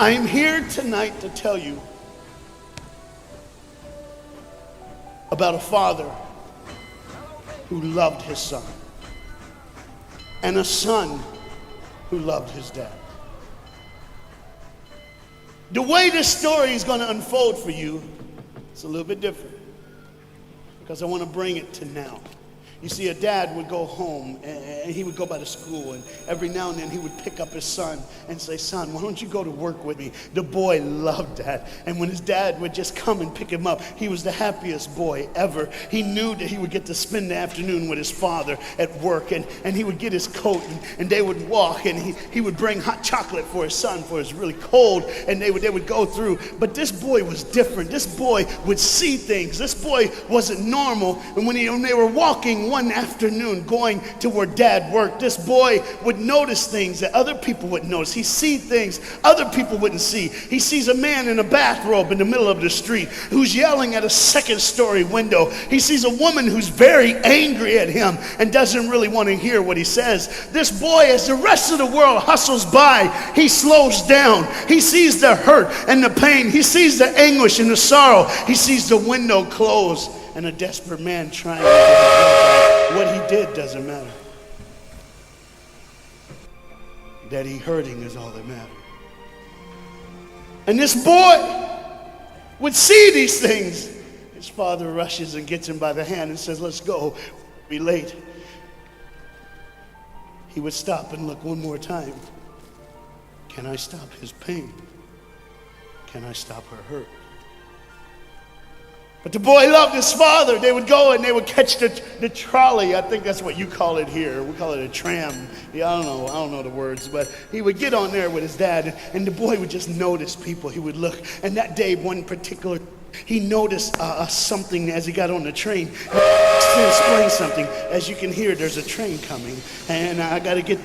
I'm here tonight to tell you about a father who loved his son and a son who loved his dad. The way this story is going to unfold for you, it's a little bit different because I want to bring it to now. You see, a dad would go home and he would go by the school, and every now and then he would pick up his son and say, "Son, why don't you go to work with me?" The boy loved that. And when his dad would just come and pick him up, he was the happiest boy ever. He knew that he would get to spend the afternoon with his father at work, and he would get his coat and they would walk, and he would bring hot chocolate for his son, for it was really cold, and they would go through. But this boy was different. This boy would see things. This boy wasn't normal. And when they were walking one afternoon going to where dad worked, this boy would notice things that other people wouldn't notice. He see things other people wouldn't see. He sees a man in a bathrobe in the middle of the street who's yelling at a second-story window. He sees a woman who's very angry at him and doesn't really want to hear what he says. This boy, as the rest of the world hustles by, he slows down. He sees the hurt and the pain. He sees the anguish and the sorrow. He sees the window close and a desperate man trying to get away. What he did doesn't matter. That he hurting is all that matters. And this boy would see these things. His father rushes and gets him by the hand and says, "Let's go, we'll be late." He would stop and look one more time. Can I stop his pain? Can I stop her hurt? But the boy loved his father. They would go and they would catch the trolley. I think that's what you call it here. We call it a tram. Yeah, I don't know the words, but he would get on there with his dad, and the boy would just notice people. He would look, and that day, one particular, he noticed something as he got on the train. To explain something, as you can hear, there's a train coming, and I got to get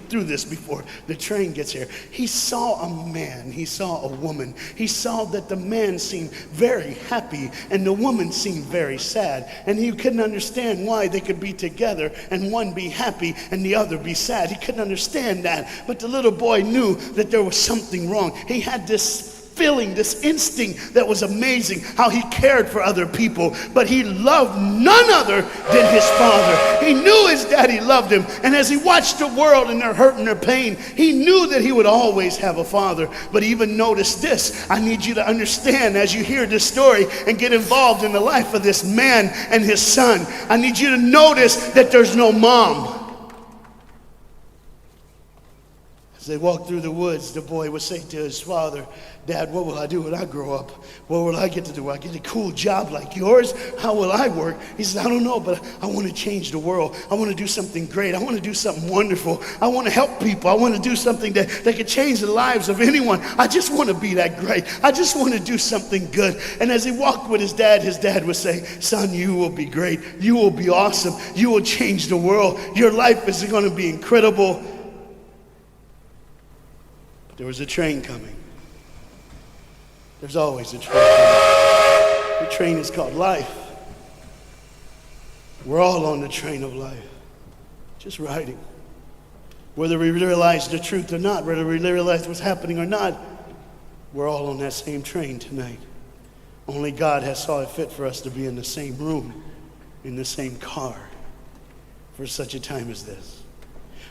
through this before the train gets here. He saw a man, he saw a woman. He saw that the man seemed very happy and the woman seemed very sad, and he couldn't understand why they could be together and one be happy and the other be sad. He couldn't understand that, but the little boy knew that there was something wrong. He had this feeling, this instinct that was amazing, how he cared for other people, but he loved none other than his father. He knew his daddy loved him, and as he watched the world and their hurt and their pain, he knew that he would always have a father. But even notice this, I need you to understand as you hear this story and get involved in the life of this man and his son, I need you to notice that there's no mom. As they walked through the woods, the boy would say to his father, "Dad, what will I do when I grow up? What will I get to do? Will I get a cool job like yours? How will I work?" He says, "I don't know, but I want to change the world. I want to do something great. I want to do something wonderful. I want to help people. I want to do something that could change the lives of anyone. I just want to be that great. I just want to do something good." And as he walked with his dad would say, "Son, you will be great. You will be awesome. You will change the world. Your life is going to be incredible." There was a train coming. There's always a train coming. The train is called life. We're all on the train of life, just riding. Whether we realize the truth or not, whether we realize what's happening or not, we're all on that same train tonight. Only God has saw it fit for us to be in the same room, in the same car, for such a time as this.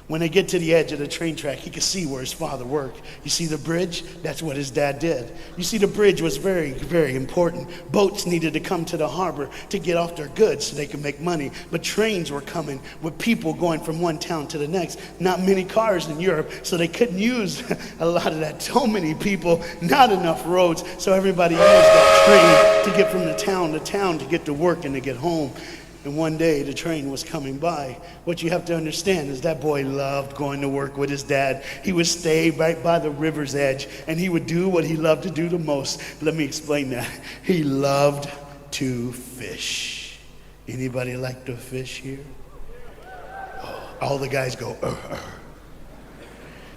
When they get to the edge of the train track, he could see where his father worked. You see the bridge? That's what his dad did. You see, the bridge was very, very important. Boats needed to come to the harbor to get off their goods so they could make money. But trains were coming with people going from one town to the next. Not many cars in Europe, so they couldn't use a lot of that. So many people, not enough roads, so everybody used that train to get from the town to town to get to work and to get home. And one day the train was coming by. What you have to understand is that boy loved going to work with his dad. He would stay right by the river's edge, and he would do what he loved to do the most. Let me explain that. He loved to fish. Anybody like to fish here? Oh, all the guys go,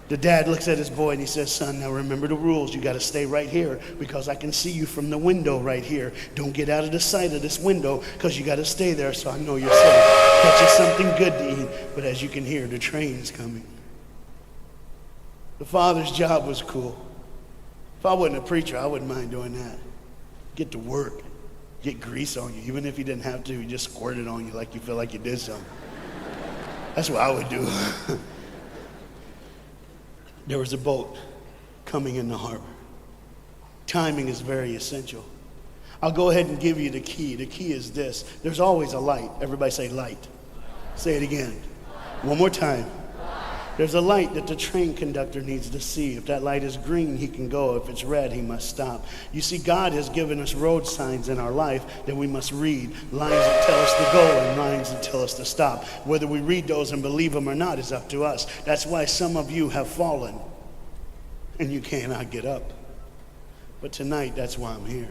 The dad looks at his boy and he says, "Son, now remember the rules. You got to stay right here because I can see you from the window right here. Don't get out of the sight of this window because you got to stay there so I know you're safe. Get you something good to eat." But as you can hear, the train's coming. The father's job was cool. If I wasn't a preacher, I wouldn't mind doing that. Get to work. Get grease on you. Even if you didn't have to, you just squirt it on you like you feel like you did something. That's what I would do. There was a boat coming in the harbor. Timing is very essential. I'll go ahead and give you the key. The key is this. There's always a light. Everybody say light. Say it again. One more time. There's a light that the train conductor needs to see. If that light is green, he can go. If it's red, he must stop. You see, God has given us road signs in our life that we must read. Lines that tell us to go and lines that tell us to stop. Whether we read those and believe them or not is up to us. That's why some of you have fallen and you cannot get up. But tonight, that's why I'm here.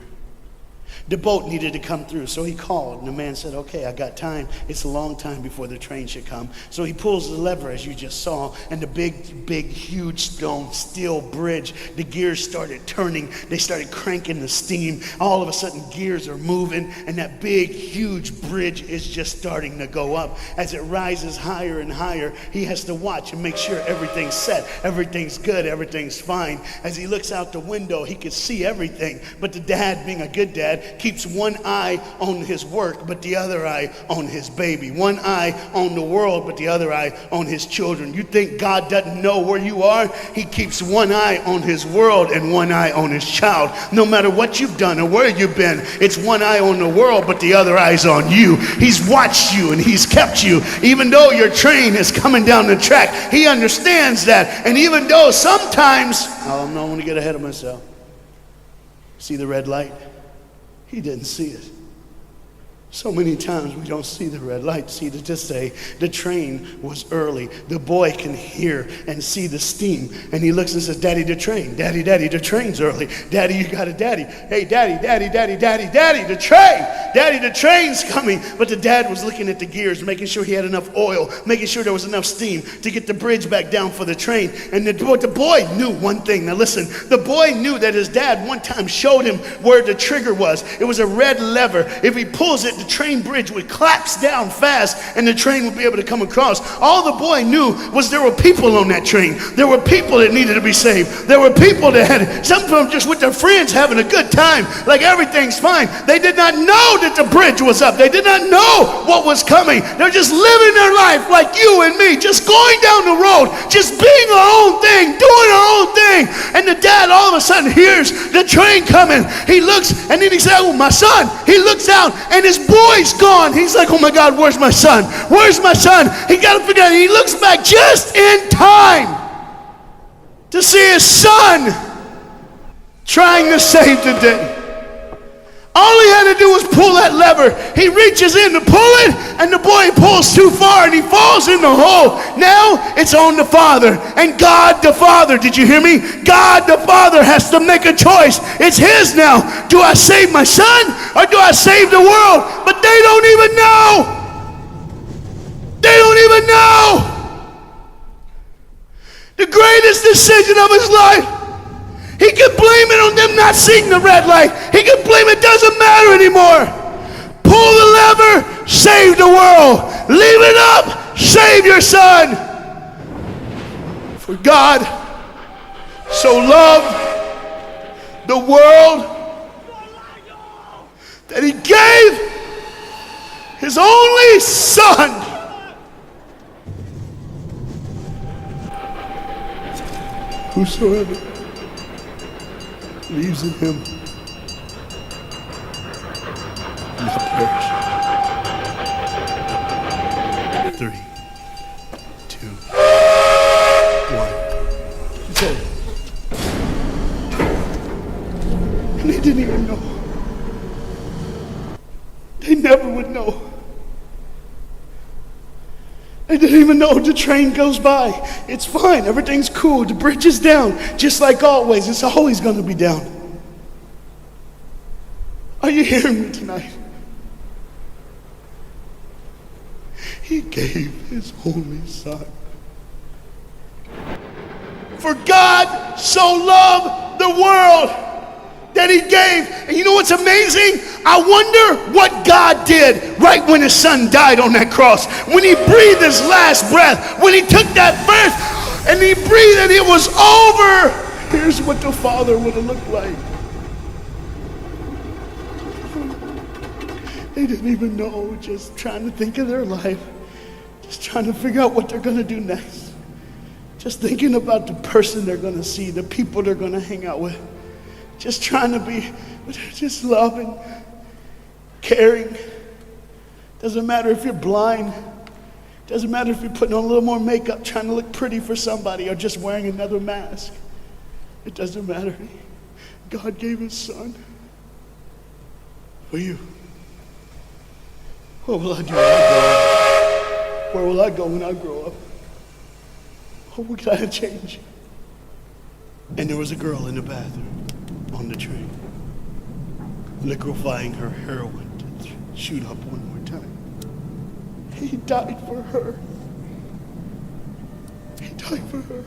The boat needed to come through, so he called, and the man said, okay, I got time. It's a long time before the train should come. So he pulls the lever, as you just saw, and the big, huge stone steel bridge, the gears started turning. They started cranking the steam. All of a sudden, gears are moving, and that big, huge bridge is just starting to go up. As it rises higher and higher, he has to watch and make sure everything's set, everything's good, everything's fine. As he looks out the window, he could see everything, but the dad, being a good dad, keeps one eye on his work, but the other eye on his baby. One eye on the world, but the other eye on his children. You think God doesn't know where you are? He keeps one eye on his world and one eye on his child. No matter what you've done or where you've been, it's one eye on the world, but the other eye's on you. He's watched you and he's kept you. Even though your train is coming down the track, he understands that. And even though sometimes, I don't want to get ahead of myself. See the red light? He didn't see it. So many times we don't see the red light. See, to just say the train was early. The boy can hear and see the steam. And he looks and says, Daddy, the train. Daddy, the train's early. Daddy, you got a daddy. Hey, Daddy, the train. Daddy, the train's coming. But the dad was looking at the gears, making sure he had enough oil, making sure there was enough steam to get the bridge back down for the train. And the boy knew one thing. Now listen, the boy knew that his dad one time showed him where the trigger was. It was a red lever. If he pulls it, the train bridge would collapse down fast and the train would be able to come across. All the boy knew was there were people on that train. There were people that needed to be saved. There were people that had, some of them just with their friends having a good time, like everything's fine. They did not know that the bridge was up. They did not know what was coming. They're just living their life like you and me, just going down the road, just being our own thing, doing our own thing. And the dad all of a sudden hears the train coming. He looks and then he said, oh, my son. He looks out and his boy's gone. He's like, oh my God, where's my son? Where's my son? He got to figure out. He looks back just in time to see his son trying to save the day. All he had to do was pull that lever. He reaches in to pull it, and the boy pulls too far, and he falls in the hole. Now it's on the father. And God the Father, did you hear me? God the Father has to make a choice. It's his now. Do I save my son, or do I save the world? But they don't even know. They don't even know. The greatest decision of his life. He could blame it on them not seeing the red light. He could blame it doesn't matter anymore. Pull the lever, save the world. Leave it up, save your son. For God so loved the world that he gave his only son. Whosoever believes in him will not perish. 3, 2, 1. That's it. And they didn't even know. They never would know. They didn't even know. The train goes by. It's fine. Everything's cool. The bridge is down. Just like always. It's always going to be down. Are you hearing me tonight? He gave his only son. For God so loved the world that he gave. And you know what's amazing? I wonder what God did right when his son died on that cross. When he breathed his last breath, when he took that breath and he breathed and it was over. Here's what the Father would have looked like. They didn't even know, just trying to think of their life, just trying to figure out what they're going to do next. Just thinking about the person they're going to see, the people they're going to hang out with. Just trying to be, just loving, caring. Doesn't matter if you're blind. Doesn't matter if you're putting on a little more makeup, trying to look pretty for somebody, or just wearing another mask. It doesn't matter. God gave his son for you. What will I do when I grow up? Where will I go when I grow up? What can I change? And there was a girl in the bathroom on the train, liquefying her heroin to shoot up one more time. He died for her. He died for her.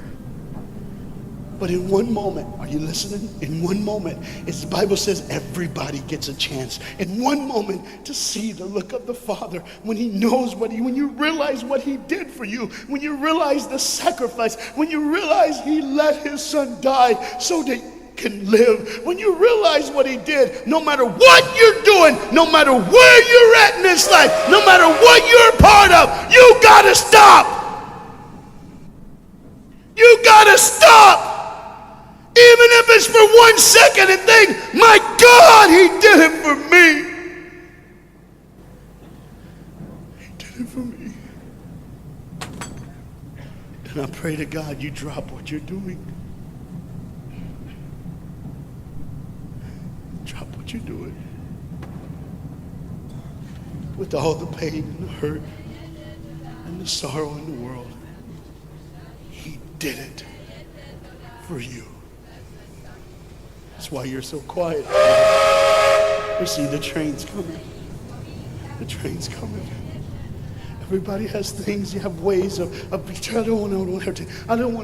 But in one moment, are you listening? In one moment, as the Bible says, everybody gets a chance. In one moment to see the look of the Father when he knows when you realize what he did for you, when you realize the sacrifice, when you realize he let his son die so that you can live, when you realize what he did, no matter what you're doing, no matter where you're at in this life, no matter what you're a part of, you gotta stop. You gotta stop. Even if it's for 1 second, and think, my God, he did it for me. He did it for me. And I pray to God you drop what you're doing. Drop what you're doing. With all the pain and the hurt and the sorrow in the world, he did it for you. That's why you're so quiet. You see, the train's coming. The train's coming. Everybody has things, you have ways of I don't want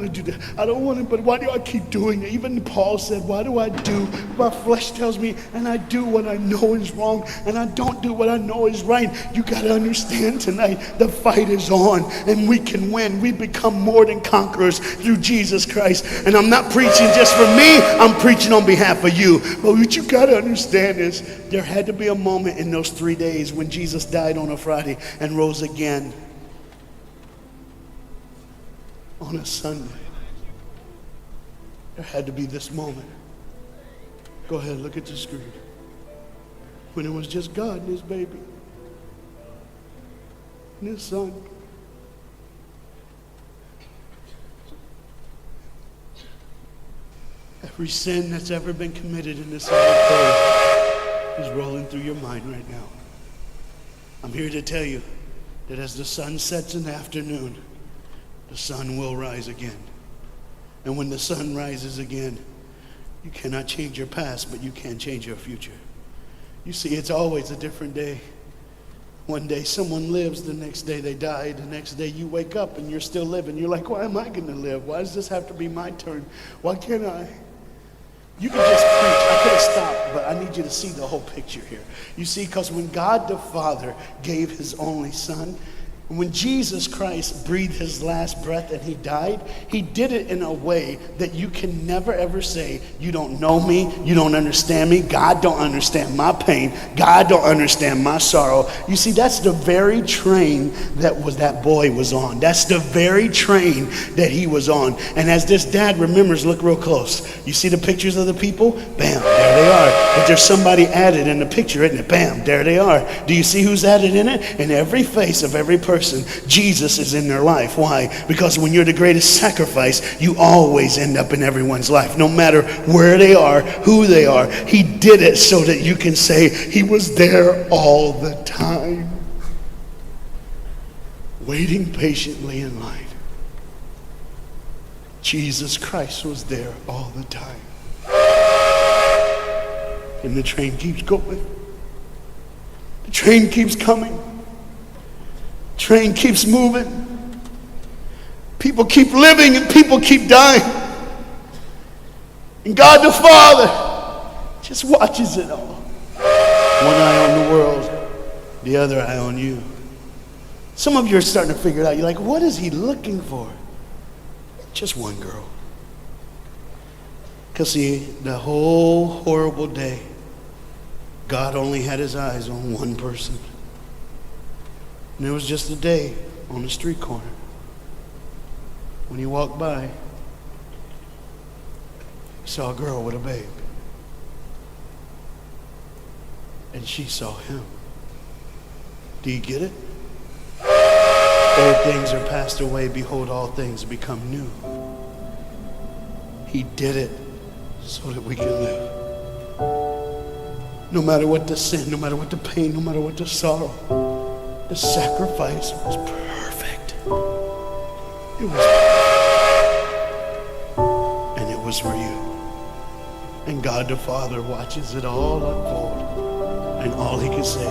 to do that. I don't want to, but why do I keep doing it? Even Paul said, why do I do? My flesh tells me, and I do what I know is wrong, and I don't do what I know is right. You got to understand tonight, the fight is on, and we can win. We become more than conquerors through Jesus Christ. And I'm not preaching just for me, I'm preaching on behalf of you. But what you got to understand is, there had to be a moment in those 3 days when Jesus died on a Friday and rose again on a Sunday. There had to be this moment. Go ahead, look at the screen. When it was just God and his baby and his son. Every sin that's ever been committed in this earth is rolling through your mind right now. I'm here to tell you that as the sun sets in the afternoon, the sun will rise again. And when the sun rises again, you cannot change your past, but you can change your future. You see, it's always a different day. One day someone lives, the next day they die, the next day you wake up and you're still living. You're like, why am I going to live? Why does this have to be my turn? Why can't I? You can just preach. I could have stopped, but I need you to see the whole picture here. You see, because when God the Father gave his only son, when Jesus Christ breathed his last breath and he died, he did it in a way that you can never ever say, you don't know me, you don't understand me, God don't understand my pain, God don't understand my sorrow. You see, that's the very train that boy was on. That's the very train that he was on. And as this dad remembers, look real close. You see the pictures of the people? Bam, there they are. But there's somebody added in the picture, isn't it? Bam, there they are. Do you see who's added in it? In every face of every person, Jesus is in their life. Why? Because when you're the greatest sacrifice, you always end up in everyone's life, no matter where they are, who they are. He did it so that you can say he was there all the time, waiting patiently in line. Jesus Christ was there all the time. And the train keeps going. The train keeps coming. Train keeps moving. People keep living and people keep dying. And God the Father just watches it all. One eye on the world, the other eye on you. Some of you are starting to figure it out. You're like, what is he looking for? Just one girl. Because see, the whole horrible day, God only had his eyes on one person. And it was just a day on the street corner. When he walked by, he saw a girl with a babe. And she saw him. Do you get it? Old things are passed away. Behold, all things become new. He did it so that we can live. No matter what the sin, no matter what the pain, no matter what the sorrow, the sacrifice was perfect. It was perfect. And it was for you. And God the Father watches it all unfold. And all he can say